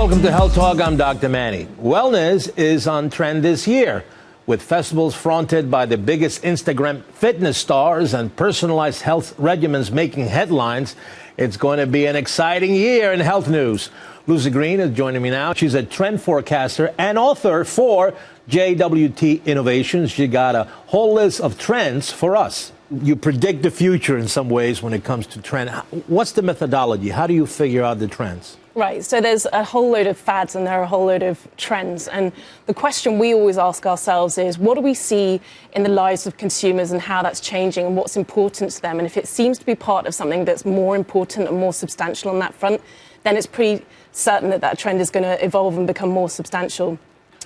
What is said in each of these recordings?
Welcome to Health Talk. I'm Dr. Manny. Wellness is on trend this year, with festivals fronted by the biggest Instagram fitness stars and personalized health regimens making headlines. It's going to be an exciting year in health news. Lucie Greene is joining me now. She's a trend forecaster and author for JWT Innovation. She got a whole list of trends for us. You predict the future in some ways when it comes to trend. What's the methodology? How do you figure out the trends? Right, so there's a whole load of fads and there are a whole load of trends. And the question we always ask ourselves is, what do we see in the lives of consumers and how that's changing and what's important to them? And if it seems to be part of something that's more important and more substantial on that front, then it's pretty certain that that trend is going to evolve and become more substantial.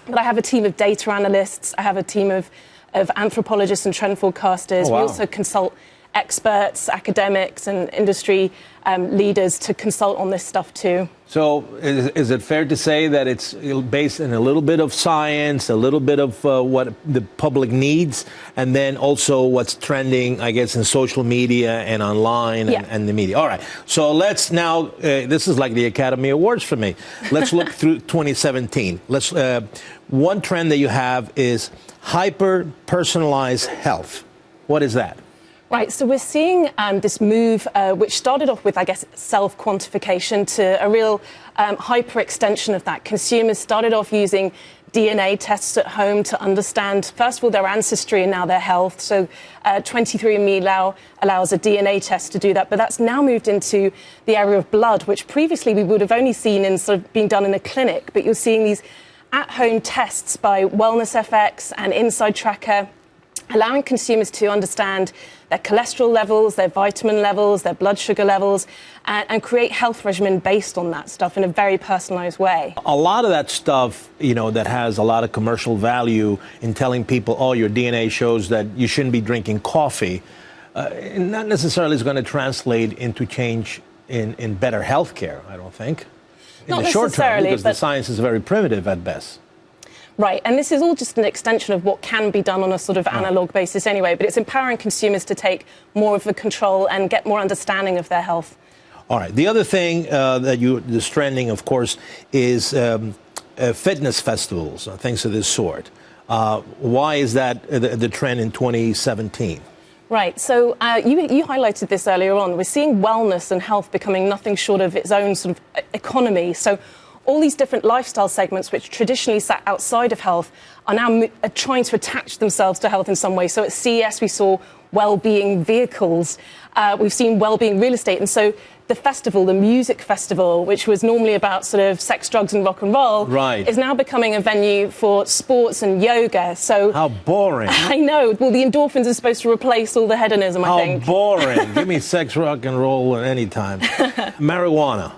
But I have a team of data analysts, I have a team of anthropologists and trend forecasters. Oh, wow. We also consult experts, academics and industry leaders to consult on this stuff too. So is it fair to say that it's based in a little bit of science, a little bit of what the public needs, and then also what's trending, I guess, in social media and online and the media? All right. So let's now, this is like the Academy Awards for me. Let's look through 2017. One trend that you have is hyper-personalized health. What is that? Right, so we're seeing this move, which started off with, I guess, self-quantification to a real hyper-extension of that. Consumers started off using DNA tests at home to understand, first of all, their ancestry and now their health. So 23andMe allows a DNA test to do that. But that's now moved into the area of blood, which previously we would have only seen in sort of being done in a clinic. But you're seeing these at-home tests by WellnessFX and Inside Tracker, allowing consumers to understand their cholesterol levels, their vitamin levels, their blood sugar levels, and create health regimen based on that stuff in a very personalized way. A lot of that stuff, you know, that has a lot of commercial value in telling people, oh, your DNA shows that you shouldn't be drinking coffee, not necessarily is going to translate into change in better health care, I don't think. In the short term, because the science is very primitive at best. Right, and this is all just an extension of what can be done on a sort of analog basis anyway, but it's empowering consumers to take more of the control and get more understanding of their health. All right. The other thing that's trending, of course, is fitness festivals, things of this sort. Why is that the trend in 2017? Right, so you highlighted this earlier on. We're seeing wellness and health becoming nothing short of its own sort of economy. So all these different lifestyle segments, which traditionally sat outside of health, are now trying to attach themselves to health in some way. So at CES, we saw well-being vehicles. We've seen well-being real estate. And so the festival, the music festival, which was normally about sort of sex, drugs and rock and roll, is now becoming a venue for sports and yoga. So how boring. I know. Well, the endorphins are supposed to replace all the hedonism, I think. How boring. Give me sex, rock and roll at any time. Marijuana.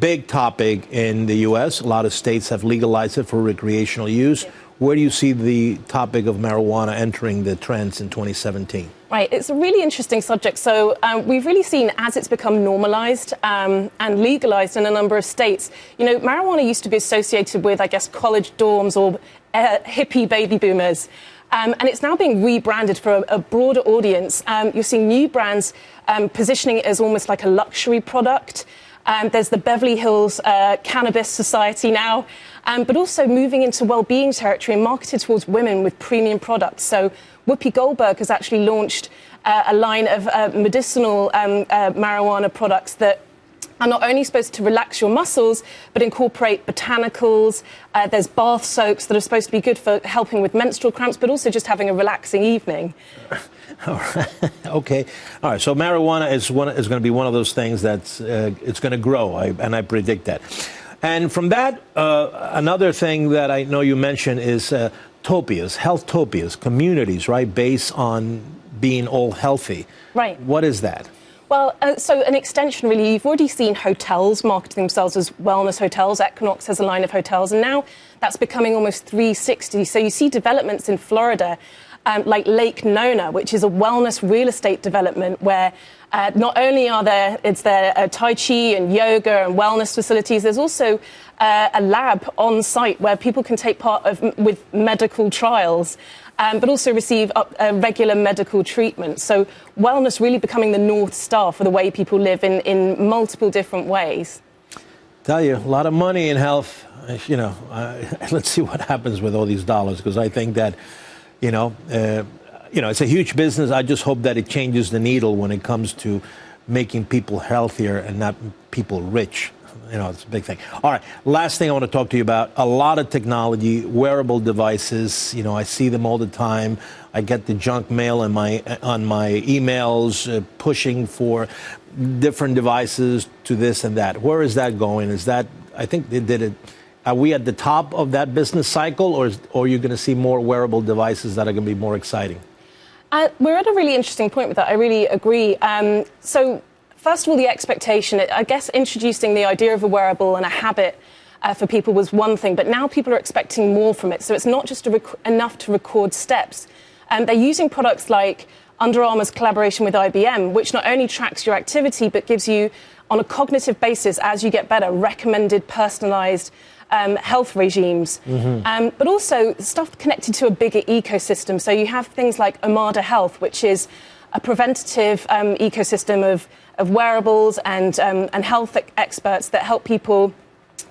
Big topic in the U.S. A lot of states have legalized it for recreational use. Where do you see the topic of marijuana entering the trends in 2017? Right, it's a really interesting subject. So we've really seen, as it's become normalized and legalized in a number of states, you know, marijuana used to be associated with, I guess, college dorms or hippie baby boomers. And it's now being rebranded for a broader audience. You're seeing new brands positioning it as almost like a luxury product. There's the Beverly Hills Cannabis Society now, but also moving into well-being territory and marketed towards women with premium products. So Whoopi Goldberg has actually launched a line of medicinal marijuana products that are not only supposed to relax your muscles, but incorporate botanicals. There's bath soaks that are supposed to be good for helping with menstrual cramps, but also just having a relaxing evening. All right. Okay. All right. So marijuana is going to be one of those things that's it's going to grow, and I predict that. And from that, another thing that I know you mentioned is topias, health topias, communities, right, based on being all healthy. Right. What is that? Well, so an extension, really. You've already seen hotels marketing themselves as wellness hotels. Equinox has a line of hotels, and now that's becoming almost 360. So you see developments in Florida, like Lake Nona, which is a wellness real estate development where not only are there Tai Chi and yoga and wellness facilities, there's also a lab on site where people can take part with medical trials. But also receive regular medical treatment. So wellness really becoming the North Star for the way people live in multiple different ways. Tell you, a lot of money in health. Let's see what happens with all these dollars, because I think that, it's a huge business. I just hope that it changes the needle when it comes to making people healthier and not people rich. It's a big thing. All right, last thing I want to talk to you about, a lot of technology, wearable devices. I see them all the time. I get the junk mail on my emails pushing for different devices to this and that. Where is that going? Are we at the top of that business cycle, or are you going to see more wearable devices that are going to be more exciting? We're at a really interesting point with that. I really agree. So first of all, the expectation, I guess introducing the idea of a wearable and a habit for people was one thing, but now people are expecting more from it. So it's not just enough to record steps. They're using products like Under Armour's collaboration with IBM, which not only tracks your activity, but gives you, on a cognitive basis, as you get better, recommended, personalised health regimes. But also stuff connected to a bigger ecosystem. So you have things like Omada Health, which is a preventative ecosystem of wearables and health experts that help people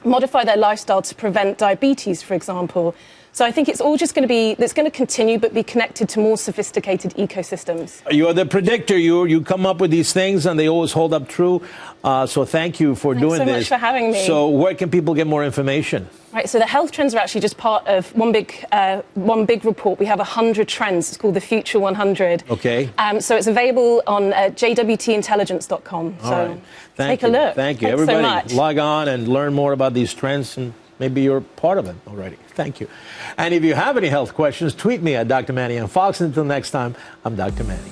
modify their lifestyle to prevent diabetes, for example. So I think it's all just going to it's going to continue, but be connected to more sophisticated ecosystems. You're the predictor. You come up with these things, and they always hold up true. So thank you for doing this. Thanks so much for having me. So where can people get more information? Right, so the health trends are actually just part of one big report. We have 100 trends. It's called the Future 100. Okay. So it's available on JWTintelligence.com. All right. Take a look. Thank you. Thanks Everybody, so much. log on and learn more about these trends, and maybe you're part of it already. Thank you. And if you have any health questions, tweet me at Dr. Manny on Fox. Until next time, I'm Dr. Manny.